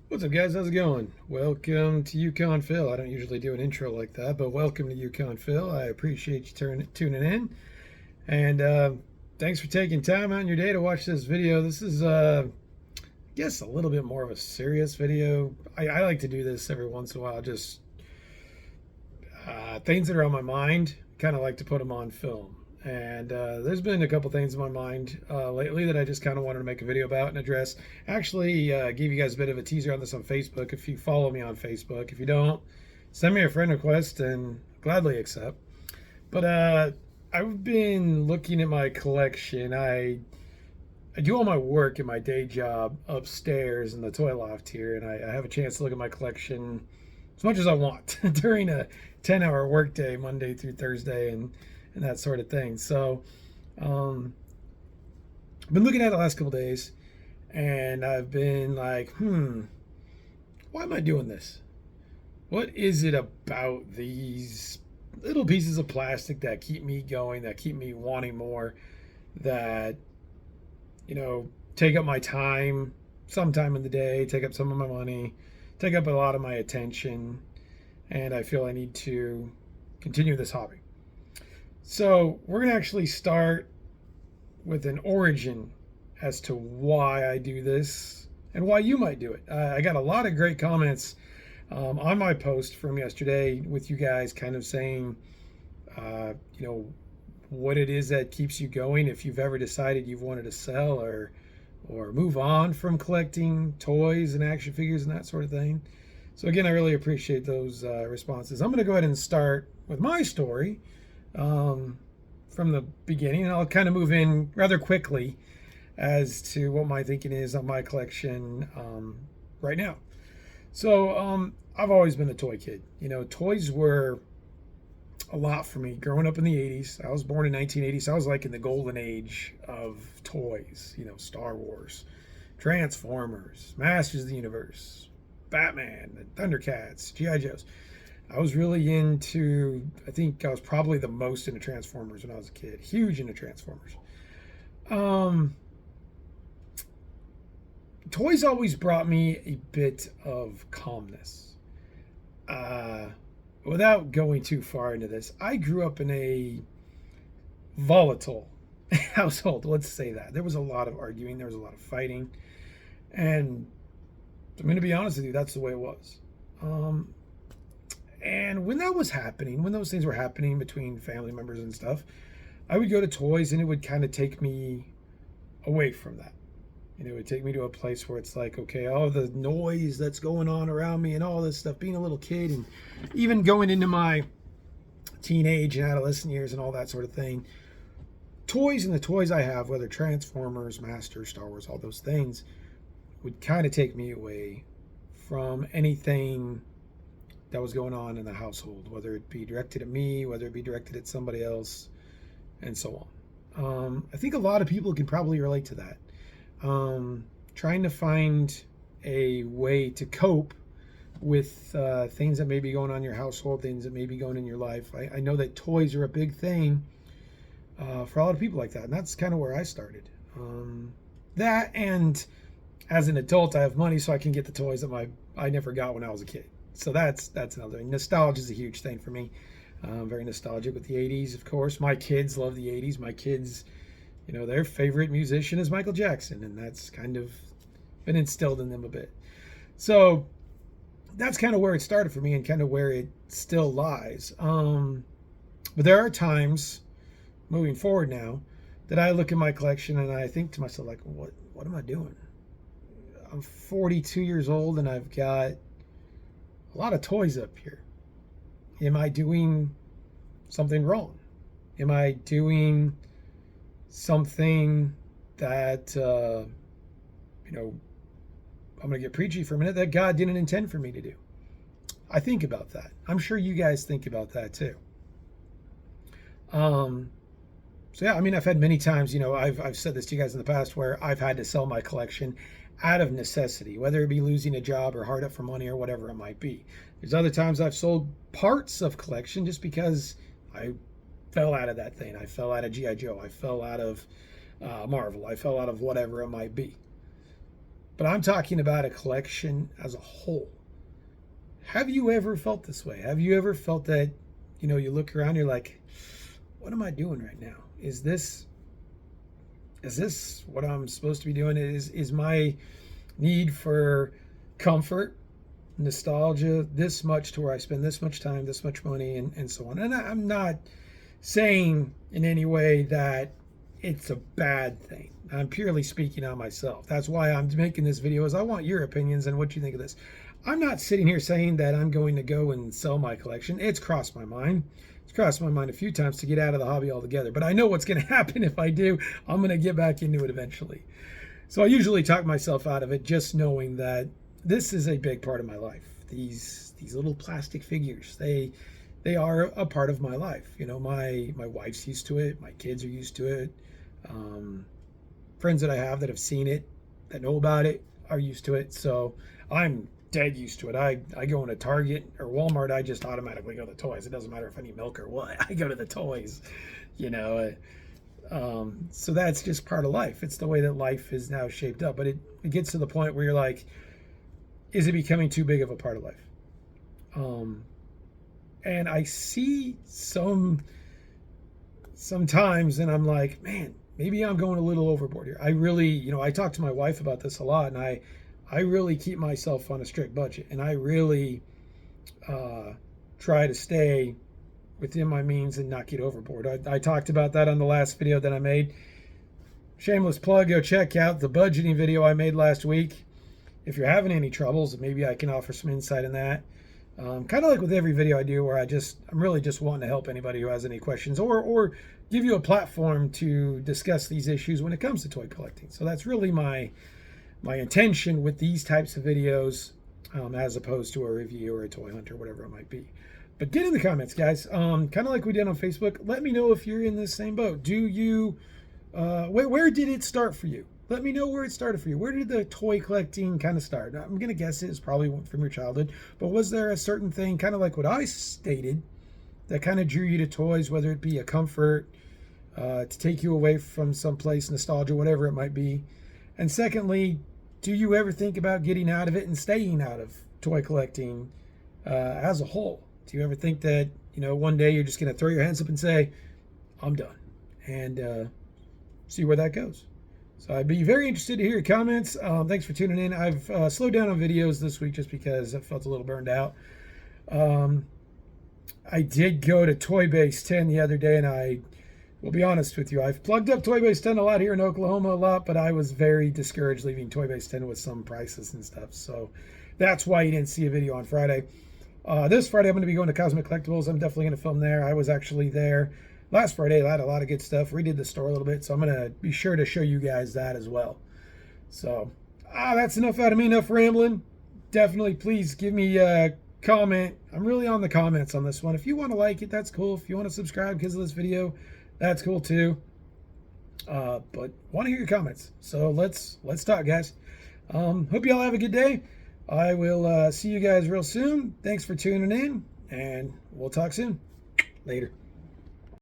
What's up, guys? How's it going? Welcome to Yukon Phil. I don't usually do an intro like that, but welcome to Yukon Phil. I appreciate you tuning in, and thanks for taking time out in your day to watch this video. This is, I guess, a little bit more of a serious video. I like to do this every once in a while, just things that are on my mind. Kind of like to put them on film. And there's been a couple things in my mind lately that I just kind of wanted to make a video about and address. Actually, gave you guys a bit of a teaser on this on Facebook. If you follow me on Facebook, if you don't, send me a friend request and gladly accept. But I've been looking at my collection. I do all my work in my day job upstairs in the toy loft here, and I have a chance to look at my collection as much as I want during a 10-hour workday, Monday through Thursday, and that sort of thing. So, I've been looking at it the last couple days, and I've been like, why am I doing this? What is it about these little pieces of plastic that keep me going, that keep me wanting more, that, take up my time sometime in the day, take up some of my money, take up a lot of my attention, and I feel I need to continue this hobby. So, we're going to actually start with an origin as to why I do this and why you might do it. I got a lot of great comments on my post from yesterday with you guys kind of saying, uh, you know, what it is that keeps you going, if you've ever decided you've wanted to sell or move on from collecting toys and action figures and that sort of thing. So again, I really appreciate those responses. I'm going to go ahead and start with my story from the beginning, and I'll kind of move in rather quickly as to what my thinking is on my collection right now. So I've always been a toy kid. Toys were a lot for me growing up in the 80s. I was born in 1980, so I was like in the golden age of toys. Star Wars, Transformers, Masters of the Universe, Batman, the Thundercats, G.I. Joes. I was really into, I think I was probably the most into Transformers when I was a kid. Huge into Transformers. Um, Toys always brought me a bit of calmness. Uh, Without going too far into this, I grew up in a volatile household. Let's say that. There was a lot of arguing, there was a lot of fighting. And I'm going to be honest with you, that's the way it was. And when that was happening, when those things were happening between family members and stuff, I would go to toys and it would kind of take me away from that. It would take me to a place where it's like, okay, all the noise that's going on around me and all this stuff, being a little kid and even going into my teenage and adolescent years and all that sort of thing. Toys and the toys I have, whether Transformers, Masters, Star Wars, all those things, would kind of take me away from anything that was going on in the household, whether it be directed at me, whether it be directed at somebody else, and so on. I think a lot of people can probably relate to that. Trying to find a way to cope with things that may be going on in your household, things that may be going in your life. I know that toys are a big thing for a lot of people like that, and that's kind of where I started. That, and as an adult, I have money, so I can get the toys that I never got when I was a kid. So that's another thing. Nostalgia is a huge thing for me. I'm very nostalgic with the 80s, of course. My kids love the 80s. My kids, their favorite musician is Michael Jackson, and that's kind of been instilled in them a bit. So that's kind of where it started for me and kind of where it still lies. But there are times moving forward now that I look at my collection and I think to myself, like, what am I doing? I'm 42 years old and I've got a lot of toys up here. Am I doing something wrong? Am I doing something that, I'm going to get preachy for a minute, that God didn't intend for me to do? I think about that. I'm sure you guys think about that too. So yeah, I've had many times, I've said this to you guys in the past, where I've had to sell my collection out of necessity, whether it be losing a job or hard up for money or whatever it might be. There's other times I've sold parts of collection just because I fell out of that thing. I fell out of G.I. Joe. I fell out of Marvel. I fell out of whatever it might be. but I'm talking about a collection as a whole. Have you ever felt this way? Have you ever felt that, you look around, you're like, what am I doing right now? Is this what I'm supposed to be doing? Is my need for comfort, nostalgia, this much to where I spend this much time, this much money, and so on? And I'm not saying in any way that it's a bad thing. I'm purely speaking on myself. That's why I'm making this video, is I want your opinions and what you think of this. I'm not sitting here saying that I'm going to go and sell my collection. It's crossed my mind. It's crossed my mind a few times to get out of the hobby altogether. But I know what's going to happen if I do. I'm going to get back into it eventually. So I usually talk myself out of it, just knowing that this is a big part of my life. These little plastic figures, they are a part of my life. My wife's used to it. My kids are used to it. Friends that I have that have seen it, that know about it, are used to it. So I'm dead used to it. I go into Target or Walmart, I just automatically go to the toys. It doesn't matter if I need milk or what. I go to the toys, so that's just part of life. It's the way that life is now shaped up. But it gets to the point where you're like, is it becoming too big of a part of life? And I see sometimes, and I'm like, man, maybe I'm going a little overboard here. I really, I talk to my wife about this a lot, and I really keep myself on a strict budget, and I really try to stay within my means and not get overboard. I talked about that on the last video that I made. Shameless plug, go check out the budgeting video I made last week. If you're having any troubles, maybe I can offer some insight in that. Kind of like with every video I do, where I'm really just wanting to help anybody who has any questions, or give you a platform to discuss these issues when it comes to toy collecting. So that's really my intention with these types of videos, as opposed to a review or a toy hunt or whatever it might be. But get in the comments, guys. Kind of like we did on Facebook. Let me know if you're in this same boat. Do you, where did it start for you? Let me know where it started for you. Where did the toy collecting kind of start? Now, I'm going to guess it's probably from your childhood, but was there a certain thing, kind of like what I stated, that kind of drew you to toys, whether it be a comfort, to take you away from someplace, nostalgia, whatever it might be? And secondly, do you ever think about getting out of it and staying out of toy collecting as a whole? Do you ever think that, one day you're just going to throw your hands up and say, I'm done, and see where that goes? So I'd be very interested to hear your comments. Thanks for tuning in. I've slowed down on videos this week just because I felt a little burned out. I did go to Toy Base 10 the other day, and I will be honest with you, I've plugged up Toy Base 10 a lot here in Oklahoma, a lot, but I was very discouraged leaving Toy Base 10 with some prices and stuff. So that's why you didn't see a video on Friday. This Friday, I'm going to be going to Cosmic Collectibles. I'm definitely going to film there. I was actually there last Friday. I had a lot of good stuff. Redid the store a little bit, so I'm going to be sure to show you guys that as well. So that's enough out of me, enough rambling. Definitely please give me a comment. I'm really on the comments on this one. If you want to like it, that's cool. If you want to subscribe because of this video, that's cool too. But want to hear your comments. So let's talk, guys. Hope y'all have a good day. I will see you guys real soon. Thanks for tuning in, and we'll talk soon. Later.